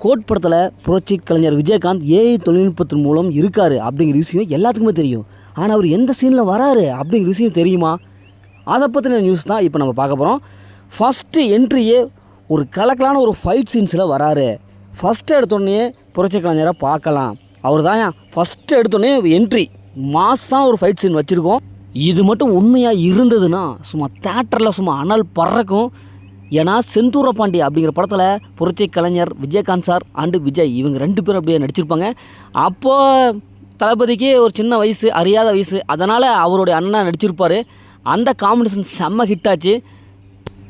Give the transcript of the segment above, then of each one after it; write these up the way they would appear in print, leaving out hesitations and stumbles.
Code படத்தில் புரட்சி கலைஞர் Vijayakanth AI தொழில்நுட்பத்தின் மூலம் இருக்கார் அப்படிங்கிற விஷயம் எல்லாத்துக்குமே தெரியும். ஆனால் அவர் எந்த சீனில் வராரு அப்படிங்கிற விஷயம் தெரியுமா? அதை பற்றின நியூஸ் தான் இப்போ நம்ம பார்க்க போகிறோம். ஃபஸ்ட்டு என்ட்ரியே ஒரு கலக்கலான ஒரு ஃபைட் சீன்ஸில் வராரு. ஃபஸ்ட்டு எடுத்தோடனே புரட்சி கலைஞரை பார்க்கலாம். அவர் தான் ஃபஸ்ட்டு எடுத்தோடனே என்ட்ரி மாசாக ஒரு ஃபைட் சீன் வச்சுருக்கோம். இது மட்டும் உண்மையாக இருந்ததுன்னா சும்மா தேட்டரில் சும்மா அனல் பறக்கும். ஏன்னா செந்தூர பாண்டி அப்படிங்கிற படத்தில் புரட்சி கலைஞர் விஜயகாந்த் சார் அண்டு விஜய் இவங்க 2 பேரும் அப்படியே நடிச்சிருப்பாங்க. அப்போது தளபதிக்கு ஒரு சின்ன வயசு, அறியாத வயசு, அதனால் அவருடைய அண்ணன் நடிச்சிருப்பார். அந்த காம்பினேஷன் செம்ம ஹிட்டாச்சு.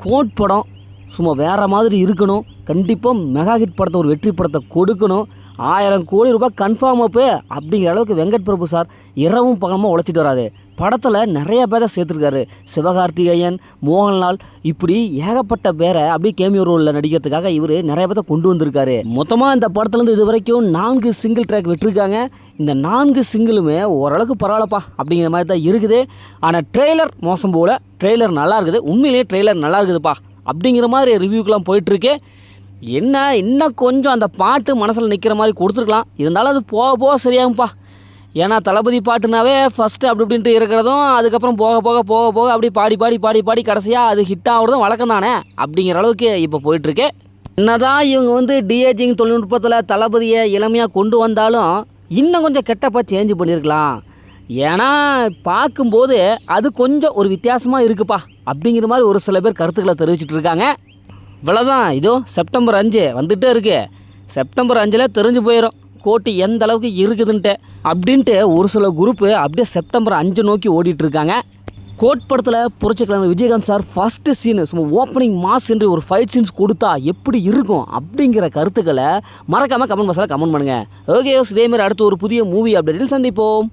கோட் படம் சும்மா வேறு மாதிரி இருக்கணும். கண்டிப்பாக மெகா ஹிட் படத்தை ஒரு வெற்றி படத்தை கொடுக்கணும். 1000 கோடி ரூபாய் கன்ஃபார்ம் அப்பு அப்படிங்கிற அளவுக்கு வெங்கட் பிரபு சார் இரவும் பகலமாக உழைச்சிட்டு வராது. படத்தில் நிறைய பேரை சேர்த்துருக்காரு. சிவகார்த்திகேயன், மோகன்லால், இப்படி ஏகப்பட்ட பேரை அப்படியே கேமியோ ரோலில் நடிக்கிறதுக்காக இவர் நிறைய பேரை கொண்டு வந்திருக்காரு. மொத்தமாக இந்த படத்துலேருந்து இது வரைக்கும் 4 சிங்கிள் ட்ராக் விட்டுருக்காங்க. இந்த 4 சிங்கிளுமே ஓரளவுக்கு பரவாயில்லப்பா அப்படிங்கிற மாதிரி தான் இருக்குது. ஆனால் ட்ரெய்லர் மோசம் போல், ட்ரெய்லர் நல்லா இருக்குது. உண்மையிலேயே ட்ரெய்லர் நல்லா இருக்குதுப்பா அப்படிங்கிற மாதிரி ரிவ்யூக்கெலாம் போயிட்டுருக்கு. என்ன இன்னும் கொஞ்சம் அந்த பாட்டு மனசில் நிற்கிற மாதிரி கொடுத்துருக்கலாம். இருந்தாலும் அது போக போக சரியாகும்ப்பா. ஏன்னா தளபதி பாட்டுனாவே ஃபஸ்ட்டு அப்படி இப்படின்ட்டு இருக்கிறதும் அதுக்கப்புறம் போக போக போக போக அப்படி பாடி பாடி பாடி பாடி கடைசியாக அது ஹிட் ஆகிறதும் வழக்கம் தானே அப்படிங்கிற அளவுக்கு இப்போ போயிட்டுருக்கு. என்னதான் இவங்க டிஏஜிங் தொழில்நுட்பத்தில் தளபதியை இளமையாக கொண்டு வந்தாலும் இன்னும் கொஞ்சம் கெட்டப்பா சேஞ்ச் பண்ணியிருக்கலாம். ஏன்னா பார்க்கும்போது அது கொஞ்சம் ஒரு வித்தியாசமாக இருக்குப்பா அப்படிங்கிற மாதிரி ஒரு சில பேர் கருத்துக்களை தெரிவிச்சிட்டு இருக்காங்க. இவ்வளோதான். இதோ செப்டம்பர் 5 வந்துகிட்டே இருக்கு. செப்டம்பர் 5 தெரிஞ்சு போயிடும் கோட்டு எந்த அளவுக்கு இருக்குதுன்ட்டு அப்படின்ட்டு ஒரு சில குரூப்பு அப்படியே செப்டம்பர் 5 நோக்கி ஓடிட்டுருக்காங்க. கோட் படத்தில் புரட்சி கலைஞர் விஜயகாந்த் சார் ஃபஸ்ட்டு சீனு சும்மா ஓப்பனிங் மாஸ் என்று ஒரு ஃபைட் சீன்ஸ் கொடுத்தா எப்படி இருக்கும் அப்படிங்கிற கருத்துக்களை மறக்காமல் கமெண்ட் பாக்ஸில் கமெண்ட் பண்ணுங்கள். ஓகே, இதேமாதிரி அடுத்து ஒரு புதிய மூவி அப்டேட்டில் சந்திப்போம்.